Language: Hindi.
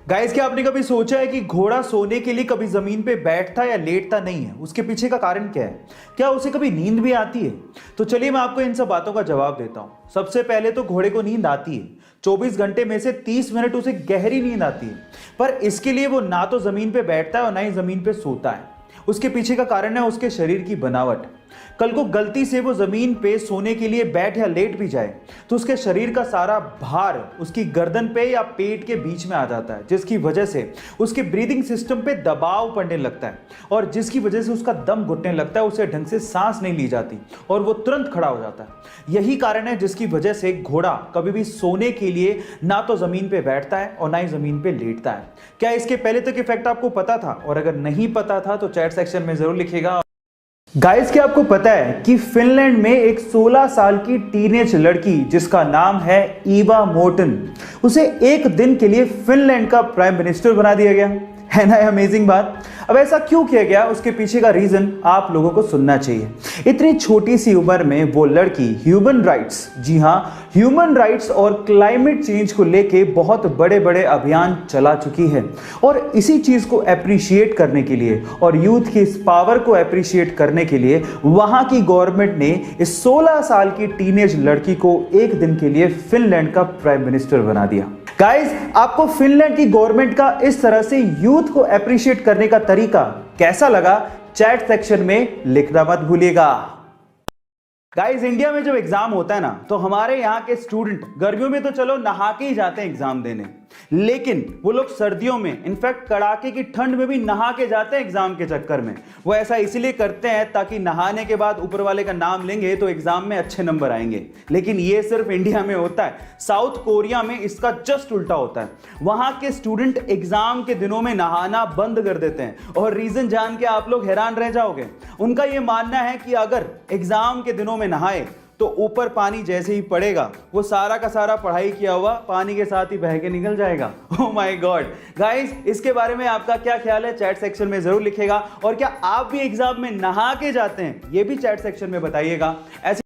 गाइस, क्या आपने कभी सोचा है कि घोड़ा सोने के लिए कभी जमीन पे बैठता या लेटता नहीं है? उसके पीछे का कारण क्या है? क्या उसे कभी नींद भी आती है? तो चलिए मैं आपको इन सब बातों का जवाब देता हूं। सबसे पहले तो घोड़े को नींद आती है। 24 घंटे में से 30 मिनट उसे गहरी नींद आती है, पर इसके लिए वो ना तो जमीन पे बैठता है और ना ही जमीन पे सोता है। उसके पीछे का कारण है उसके शरीर की बनावट। कल को गलती से वो जमीन पे सोने के लिए बैठ या लेट भी जाए तो उसके शरीर का सारा भार उसकी गर्दन पे या पेट के बीच में आ जाता है, जिसकी वजह से उसके ब्रीदिंग सिस्टम पे दबाव पड़ने लगता है और जिसकी वजह से उसका दम घुटने लगता है, उसे ढंग से सांस नहीं ली जाती और वो तुरंत खड़ा हो जाता है। यही कारण है जिसकी वजह से घोड़ा कभी भी सोने के लिए ना तो जमीन पे बैठता है और ना ही जमीन पे लेटता है। क्या इसके पहले तक इफेक्ट आपको पता था? और अगर नहीं पता था तो चैट सेक्शन में जरूर लिखिएगा। गाइस, क्या आपको पता है कि फिनलैंड में एक 16 साल की टीनेज लड़की जिसका नाम है ईवा मोर्टन, उसे एक दिन के लिए फिनलैंड का प्राइम मिनिस्टर बना दिया गया? है ना अमेजिंग बात। अब ऐसा क्यों किया गया, उसके पीछे का रीजन आप लोगों को सुनना चाहिए। इतनी छोटी सी उम्र में वो लड़की ह्यूमन राइट्स, जी हां, ह्यूमन राइट्स और क्लाइमेट चेंज को लेके बहुत बड़े बड़े अभियान चला चुकी है और इसी चीज को अप्रिशिएट करने के लिए और यूथ की इस पावर को अप्रिशिएट करने के लिए वहां की गवर्नमेंट ने इस 16 साल की टीनेज लड़की को एक दिन के लिए फिनलैंड का प्राइम मिनिस्टर बना दिया। गाइस, आपको फिनलैंड की गवर्नमेंट का इस तरह से यूथ को अप्रिशिएट करने का तरीका कैसा लगा? चैट सेक्शन में लिखना मत भूलिएगा। गाइस, इंडिया में जब एग्जाम होता है ना, तो हमारे यहाँ के स्टूडेंट गर्मियों में तो चलो नहा के ही जाते हैं एग्जाम देने, लेकिन वो लोग सर्दियों में, इनफैक्ट कड़ाके की ठंड में भी नहा के जाते हैं एग्जाम के चक्कर में। वो ऐसा इसलिए करते हैं ताकि नहाने के बाद ऊपर वाले का नाम लेंगे तो एग्जाम में अच्छे नंबर आएंगे। लेकिन ये सिर्फ इंडिया में होता है, साउथ कोरिया में इसका जस्ट उल्टा होता है। वहां के स्टूडेंट एग्जाम के दिनों में नहाना बंद कर देते हैं और रीजन जान के आप लोग हैरान रह जाओगे। उनका यह मानना है कि अगर एग्जाम के दिनों में नहाए तो ऊपर पानी जैसे ही पड़ेगा वो सारा का सारा पढ़ाई किया हुआ पानी के साथ ही बह के निकल जाएगा। Oh my God. गाइस, इसके बारे में आपका क्या ख्याल है? चैट सेक्शन में जरूर लिखिएगा। और क्या आप भी एग्जाम में नहा के जाते हैं? ये भी चैट सेक्शन में बताइएगा। ऐसे